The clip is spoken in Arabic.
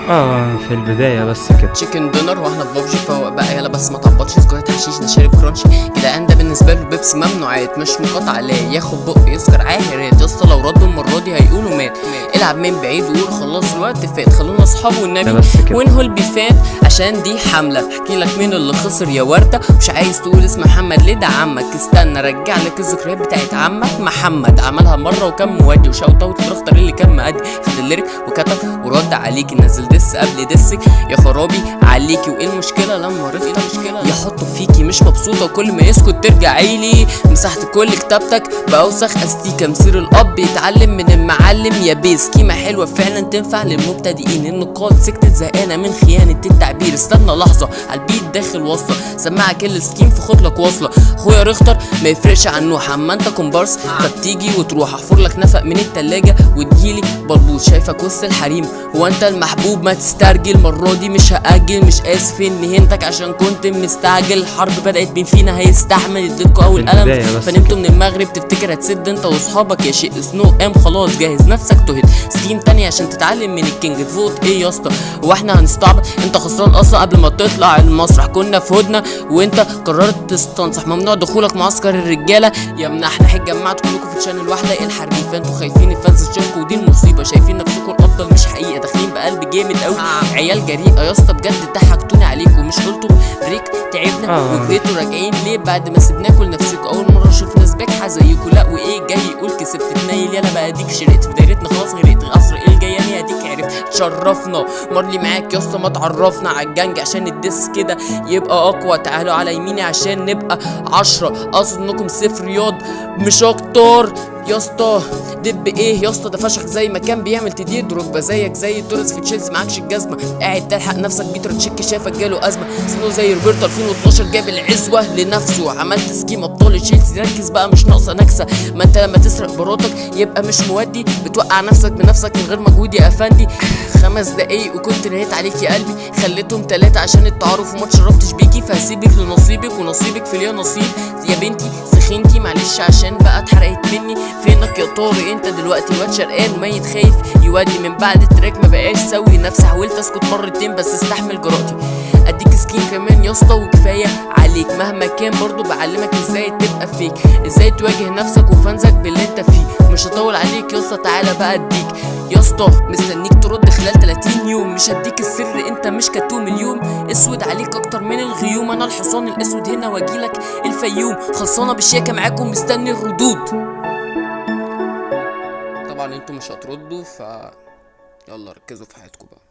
في البداية بس كده. تشيكن دونر واحنا في بابجي، فوق بقى يلا بس ما تعبطش، سجارة حشيش ده شارب كرانشي جدعان، ده بالنسبه له البيبسي ممنوعات مش مقاطعه، لا ياخد بق يسكر عاهرات يا اسطى، لو ردوا المره دي هيقولوا مات، العب من بعيد وقول خلاص الوقت فات، خلونا اصحاب والنبي وانهوا البيفات عشان دي حمله، احكي لك مين اللي خسر يا ورده، مش عايز تقول اسم محمد ليه ده عمك، استنى رجع لك الذكريات بتاعت عمك محمد، عملها مره وكان مودي وشوت اوت اختار اللي كان مأدي، خد الليرك وكتب ورد عليكي، نزل دس قبل دسك يا خرابي عليكي، وايه المشكله لما عرفت يحطوا فيكي مش مبسوطه، وكل ما يسكت ترجعي لي، مسحت كل كتابتك باوسخ استيكه، مسير الاب يتعلم من المعلم يا بيس، كيمه حلوه فعلا تنفع للمبتدئين، النقاد سكتت زهقانه من خيانه التعبير، استنى لحظه على البيت داخل وصله، سمعك السكيم فخد لك وصله، اخويا رختر ما يفرقش عنه، اما انت كومبارس فبتيجي وتروح، احفر لك نفق من التلاجه وتجيلي بلبوس، شايفك وسط الحريم هو انت المحبوب، ما تسترجل المره دي مش هاجل، مش اسف اني هنتك عشان كنت مستعجل، الحرب بدات مين فينا هيستحمل، اديتكوا اول قلم فنمتوا من المغرب، تفتكر هتسد انت واصحابك يا شيء سنو قام خلاص جاهز نفسك تهد، سكيم تاني عشان تتعلم من الكينج، تفوت ايه يا اسطى هو احنا هنستعبط، انت خسران اصلا قبل ما تطلع المسرح، كنا في هدنه وانت قررت تستنصح، ممنوع دخولك معسكر الرجاله يا منحنح، اتجمعتوا كلكم في تشانل واحده ايه الحريفه، انتوا خايفين الفانز تشوفكوا ودي المصيبه، شايفين نفسكم الافضل مش حقيقه، داخلين بقلب جامد قوي، عيال جريئه يا اسطى بجد ضحكتوني عليكم، مش قلتوا بريك تعبنا وبقيتوا راجعين ليه بعد ما سيبناكوا لنفسكوا، اول مره اشوف ناس باجحه زيكوا، لا وايه جاي يقول كسبت تنيل يلا بقى اديك شرقت في دايرتنا خلاص غرقت، القصر ايه الجايه اديك عرفت تشرفنا، مارلي معاك يا اسطى ما تعرفنا على الجنج عشان الدس كده يبقى اقوى، تعالوا على يميني عشان نبقى 10، اقصد انكم 0 رياض مش اكتر يا اسطى، دب ايه يا اسطى ده فشخ زي ما كان بيعمل تدير دروجبا، زيك زي توريس في تشيلسي معكش الجزمه، قاعد تلحق نفسك بيتر تشيك شافك جاله ازمه، سنو زي روبرتو 2012 جاب العزوه لنفسه، عملت سكيم ابطال تشيلسي، ركز بقى مش ناقصه نكسه، ما انت لما تسرق براتك يبقى مش مودي، بتوقع نفسك بنفسك من غير مجهود يا افندي، 5 دقايق وكنت نهيت عليك يا قلبي، خليتهم 3 عشان التعارف وما اتشرفتش بيكي، فهسيبك لنصيبك ونصيبك في ليا نصيب يا بنتي، سخنتي معلش عشان بقى اتحرقت مني، فينك يا طارق انت دلوقتي واد شرقان ميت خايف يودي، من بعد التراك ما بقاش سوي نفسي، حاولت اسكت مرتين بس استحمل جرأتي، اديك سكين كمان يا اسطى وكفايه عليك، مهما كان برضو بعلمك ازاي تبقى فيك، ازاي تواجه نفسك وفانزك باللي انت فيه، مش هطول عليك يا اسطى تعالى بقى اديك يا اسطى، مستنيك ترد خلال 30 يوم، مش هديك السر انت مش كتوم، اليوم اسود عليك اكتر من الغيوم، انا الحصان الاسود هنا واجيلك الفيوم، خلصانه بالشياكه معاكم مستني الردود، طبعا انتوا مش هتردوا ف يلا ركزوا في حياتكم بقى.